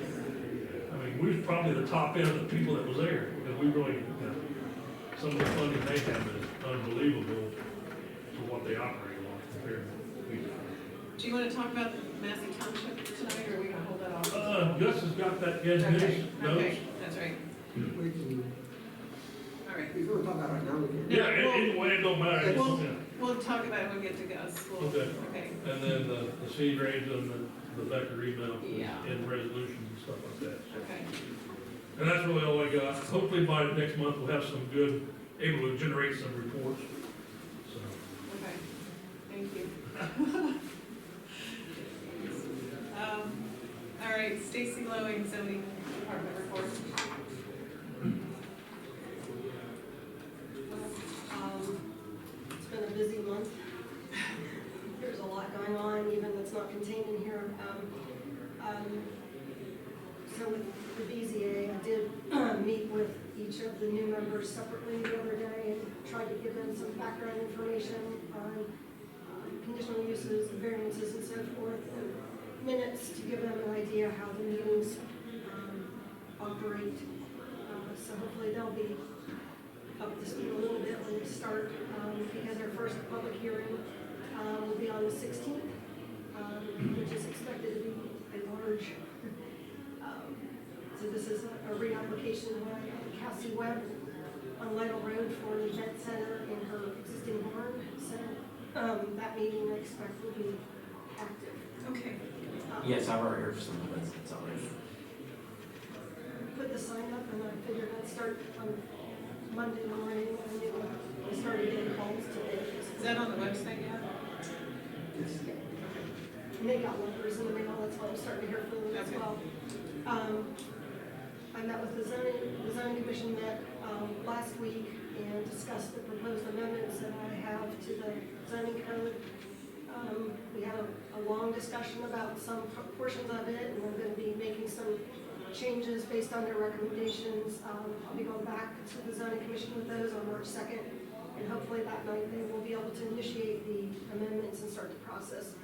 the top end of the people that was there, because we really, you know, some of the funding they have is unbelievable. what they operate on compared to what we do. Do you wanna talk about the Massey Township tonight, or are we gonna hold that off? Gus has got that in his Okay, notes. okay, that's right, We can, all right. if you want to talk about it right now, we can. Yeah, either way, it don't matter. It's- We'll, yeah. we'll talk about it when we get to Gus. We'll- Okay. Okay, And then the seed range and the Becker email Yeah. and resolutions and stuff like that. okay. And that's really all I got. Hopefully by next month, we'll have some good, able to generate some reports. So, Okay, thank you. All right, Stacy Lowing, zoning department report. It's been a busy month. There's a lot going on, even that's not contained in here. So with the BZA, I did meet with each of the new members separately the other day and tried to give them some background information on conditional uses, variances, and so forth, and minutes to give them an idea how the meetings operate. So hopefully they'll be up to speed a little bit when we start, because our first public hearing will be on the 16th, which is expected to be a large. So this is a reapplication by Cassie Webb on Lytle Road for an event center in her existing barn. So that meeting I expect will be active. Okay. Yes, I've already heard some residents already. Put the sign up, and I figured I'd start on Monday morning, and I started getting calls today. Is that on the website yet? And they got letters in the mail, that's why I'm starting to hear from them as Okay. well. I met with the zoning commission met last week and discussed the proposed amendments that I have to the zoning code. We had a long discussion about some portions of it, and we're going to be making some changes based on their recommendations. I'll be going back to the zoning commission with those on March 2nd, and hopefully that night they will be able to initiate the amendments and start the process,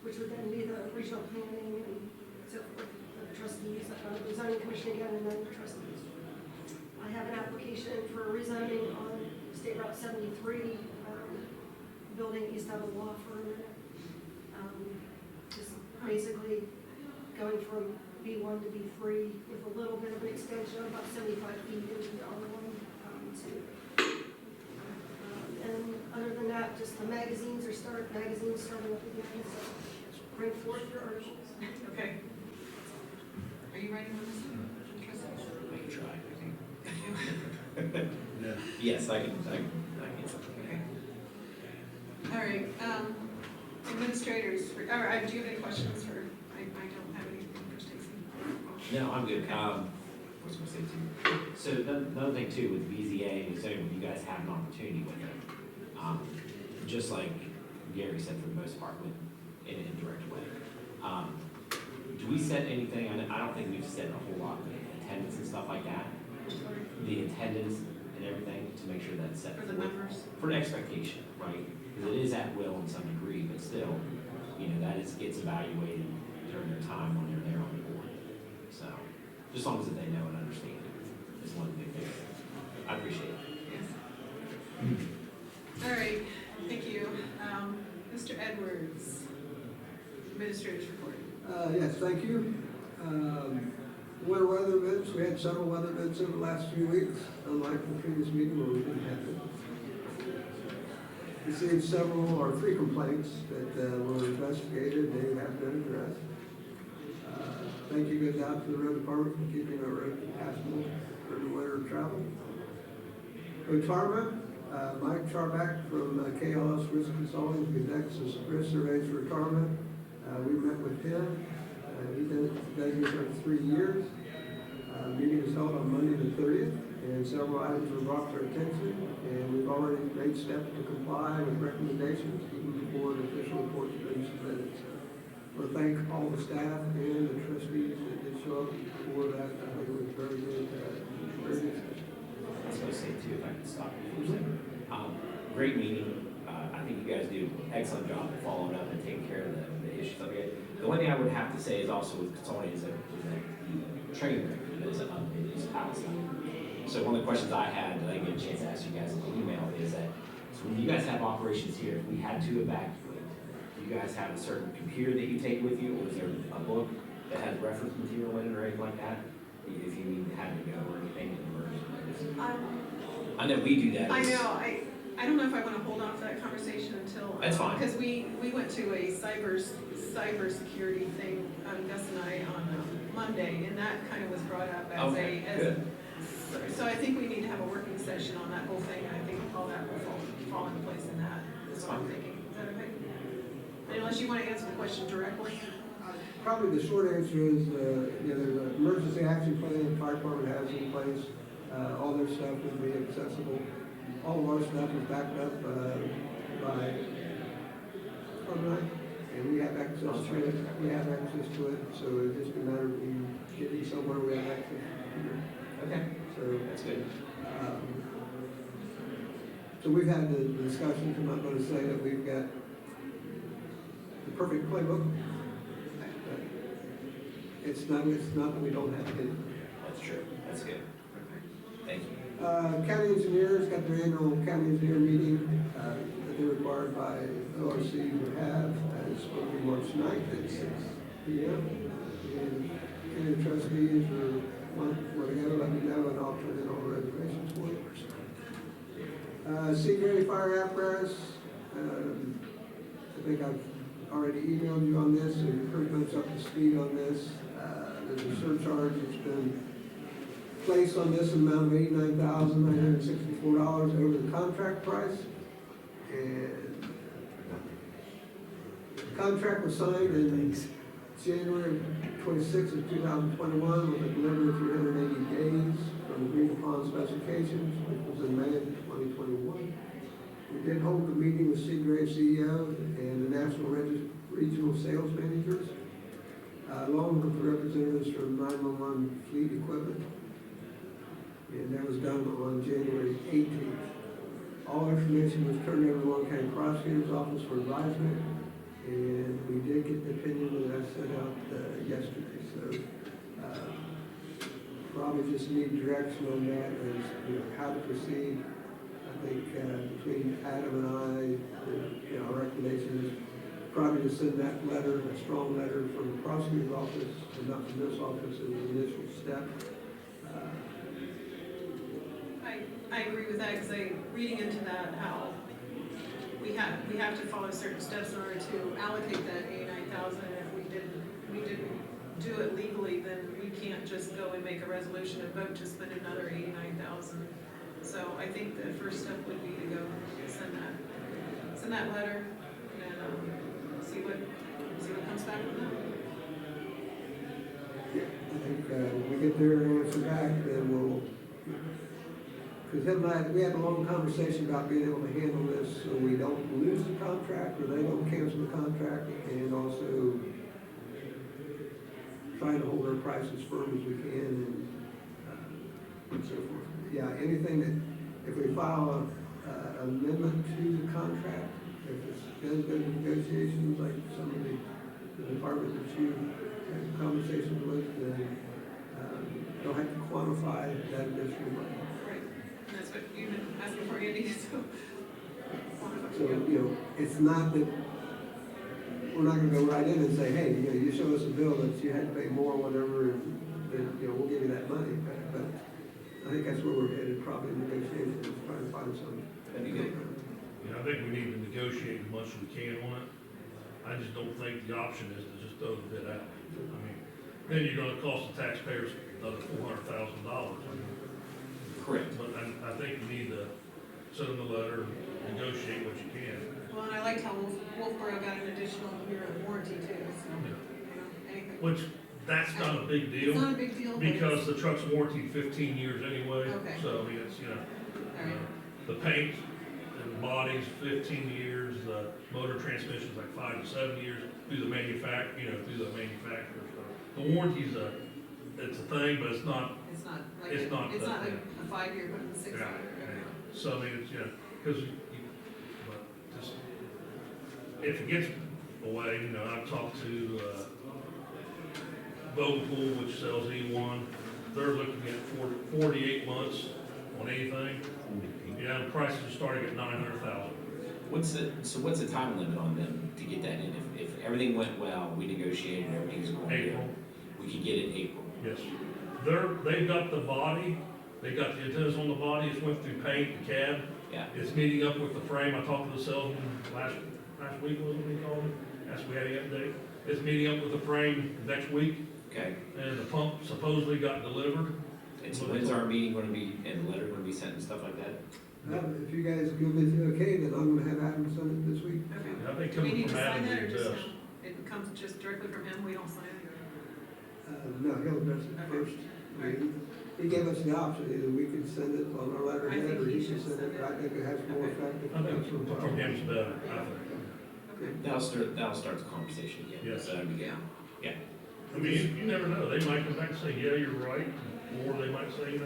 which would then be the regional planning and so forth, the trustees, the zoning commission again, and then the trustees. I have an application for rezoning on State Route 73, building east of a law firm. Just basically going from B1 to B3 with a little bit of an extension, about 75 feet into the R1. And other than that, just the magazines starting up again, so bring forth your articles. Okay. Are you writing on this? I can try. Yes, I can. Okay. All right, administrators, do you have any questions for, I don't have anything for Stacy. No, I'm good. What's I gonna say too? So another thing too with BZA, is when you guys have an opportunity with them, just like Gary said, for the most part, with in an indirect way. Do we set anything? I don't think we've set a whole lot of attendance and stuff like that. The attendance and everything to make sure that's set For the members? for an expectation, right? Because it is at will in some degree, but still, that gets evaluated during their time when they're there on the board. So, just as long as they know and understand it is one big thing. I appreciate it. Yes. All right, thank you. Mr. Edwards, administrator's report. Yes, thank you. Winter weather events, we had several weather events over the last few weeks, unlike the previous meeting where we didn't have it. Received several or 3 complaints that were investigated, they have been addressed. Thank you goes out to the road department for keeping our road passable for the winter travel. Retirement, Mike Charback from KLS Risk Consulting, who's next is risk surveys for retirement. We met with him. He did it for 3 years. Meeting was held on Monday the 30th, and several items were brought to our attention, and we've already made steps to comply with recommendations, even before the official report's been submitted. So I thank all the staff and the trustees that did show up for that. I think it was very good, very good session. I was going to say too, if I could stop you for a second. Great meeting. I think you guys do an excellent job of following up and taking care of the issues. The one thing I would have to say is also with consulting is that the training record is Palestine. So one of the questions I had that I didn't get a chance to ask you guys in the email is that So when you guys have operations here, if we had to evacuate, do you guys have a certain computer that you take with you, or is there a book that has reference material in it or anything like that? If you had to go or anything in emergency? I know we do that. I know, I don't know if I wanna hold off that conversation until. That's fine. Because we went to a cybersecurity thing, Gus and I, on Monday, and that kind of was brought up as Okay, a, good. so I think we need to have a working session on that whole thing, and I think all that will fall into place in that, is what I'm thinking. Is that okay? Unless you wanna answer the question directly. Probably the short answer is, there's an emergency action plan the fire department has in place. All their stuff would be accessible. All of our stuff is backed up by online, and we have access to it. So it's just a matter of we getting somewhere we have access to it. Okay, So that's good. So we've had the discussions. I'm not going to say that we've got the perfect playbook. It's not that we don't have it. That's true. That's good. Thank you. County engineers got their annual county engineer meeting that they're required by ORC to have. It's supposed to be March 9th at 6 p.m. And county trustees want to go, let me know, and I'll turn in all the reservations for you. Secret fire apparatus. I think I've already emailed you on this, so you're pretty much up to speed on this. There's a surcharge that's been placed on this amount of $89,964 over the contract price. And the contract was signed in January 26th of 2021 with a delivery of 380 days from agreed upon specifications, which was in May of 2021. We did hold a meeting with Seagrave CEO and the National Regional Sales Managers, along with the representatives from 911 Fleet Equipment. And that was done on January 18th. All information was turned over to Long County Prosecutor's Office for advisement, and we did get the opinion that I sent out yesterday. So probably just need direction on that as how to proceed. I think between Adam and I, our recommendation is probably to send that letter, a strong letter from the prosecutor's office and not from this office as an initial step. I agree with that, because reading into that, how we have to follow certain steps in order to allocate that 89,000. If we didn't do it legally, then we can't just go and make a resolution and vote to spend another 89,000. So I think the first step would be to go send that letter and see what comes back from that. I think when we get their answer back, then we'll. Because him and I, we had a long conversation about being able to handle this so we don't lose the contract or they don't cancel the contract, and also trying to hold our price as firm as we can and so forth. Yeah, anything that, if we file an amendment to the contract, if it does go to negotiations, like some of the department that you had conversations with, then they'll have to quantify that additional money. That's what you've been asking for, Andy, so. So, it's not that, we're not gonna go right in and say, hey, you show us a bill that you had to pay more, whatever, and then, we'll give you that money. But I think that's where we're headed, probably in negotiations, trying to find some. That'd be good. I think we need to negotiate as much as we can on it. I just don't think the option is to just throw the bid out. Then you're gonna cost the taxpayers another $400,000. Correct. But I think you need to send them a letter, negotiate what you can. Well, and I liked how Wolfboro got an additional year of warranty too, so, anything. Which, that's not a big deal. It's not a big deal, but Because the truck's warranted 15 years anyway. Okay. So, it's, all right. the paint and the body's 15 years, the motor transmission's like 5 to 7 years through the manufacturer, So the warranty's it's a thing, but it's not. It's not like It's not a 5-year, but it's a 6-year. So, it's, because but just, if it gets away, I've talked to Bopool, which sells E1, they're looking at 48 months on anything. Yeah, and prices are starting at 900,000. What's the time limit on them to get that in? If everything went well, we negotiated and everything's going good, April. we could get it in April. Yes. They've got the body, they got the antennas on the body, it's went through paint and CAD. Yeah. It's meeting up with the frame. I talked to the salesman last week, was it we called him? Asked if we had any update. It's meeting up with the frame next week, Okay. and the pump supposedly got delivered. And so when's our meeting gonna be, and the letter gonna be sent and stuff like that? If you guys give me the okay, then I'm gonna have Adam send it this week. Okay. I think Do we coming need to from sign Adam that or would be just best. him? It comes just directly from him, we don't sign it? No, he'll address it first. I mean, he gave us the option, either we could send it on our letterhead, I think or he he should should send it, but I think it has more effect if I it think comes from from him's better, I think. Okay. That'll start the conversation again. Yes. So that'd be good. Yeah. I mean, you never know. They might come back and say, yeah, you're right, or they might say,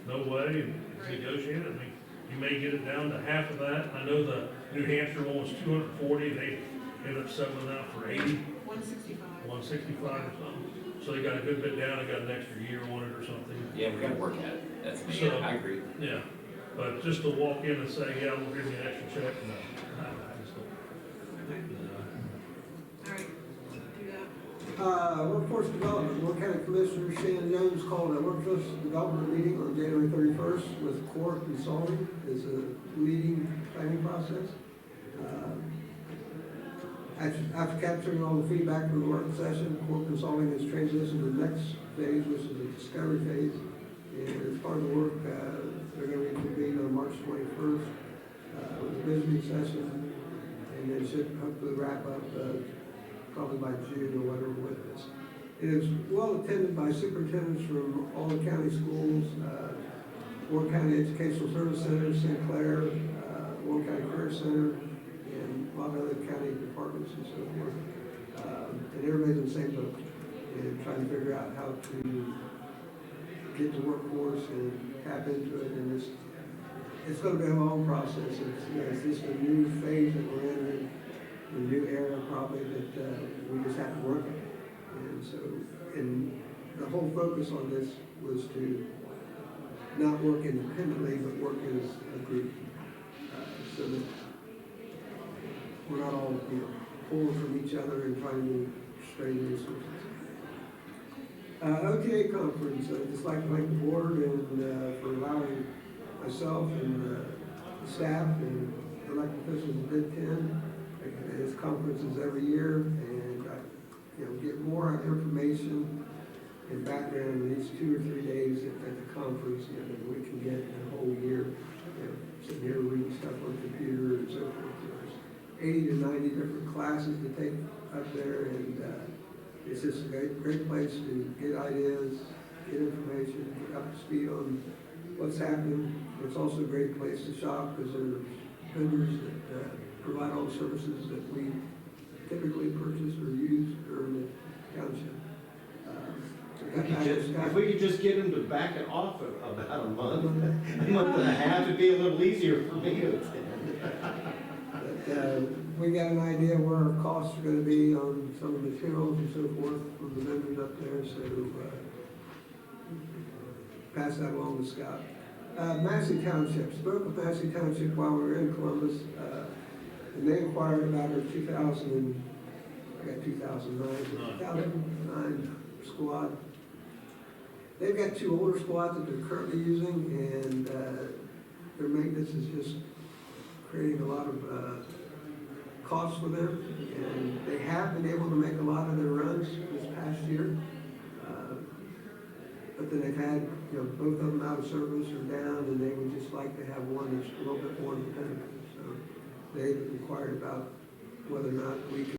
no way, and it's negotiated. I mean, you may get it down to half of that. I know the New Hampshire one was 240, and they ended up settling out for 80, 165. 165 or something. So they got a good bit down, they got an extra year on it or something. Yeah, we gotta work at it. That's, So- I agree. Yeah, but just to walk in and say, yeah, we'll give you an extra check, no. I just don't. All right, do that. Workforce development, Warren County Commissioner Shannon Jones called a workforce development meeting on January 31st with Core Consulting as a leading planning process. After capturing all the feedback from the work session, Core Consulting has transitioned to the next phase, which is the discovery phase. And as part of the work, they're going to reconvene on March 21st with a visiting session, and they should hopefully wrap up probably by June or whatever with this. It is well attended by superintendents from all the county schools, Warren County Educational Service Center, St. Clair, Warren County Career Center, and a lot of other county departments and so forth. And everybody's in the same boat, and trying to figure out how to get the workforce and tap into it. And it's going to be a long process. It's just a new phase that we're in, a new era probably that we just have to work in. And so, and the whole focus on this was to not work independently, but work as a group, so that we're not all, pulling from each other and trying to strain resources. OTA conference, I'd just like to thank the board and for allowing myself and the staff and elected officials to attend. This conference is every year, and get more information and background in these 2 or 3 days at the conference than we can get in a whole year. Sitting here reading stuff on the computer and so forth. There's 80 to 90 different classes to take up there, and it's just a great place to get ideas, get information, get up to speed on what's happening. It's also a great place to shop because there's vendors that provide all the services that we typically purchase or use during the township. If we could just get them to back it off about a month and a half, it'd be a little easier for me to attend. We got an idea where our costs are gonna be on some of the materials and so forth from the vendors up there, so, pass that along to Scott. Massey Township, spoke with Massey Township while we were in Columbus, and they inquired about our 2009 squad. They've got 2 older squads that they're currently using, and, their maintenance is just creating a lot of, costs for them, and they have been able to make a lot of their runs this past year. But then they've had, both of them out of service or down, and they would just like to have one that's a little bit more dependable. So they inquired about whether or not we could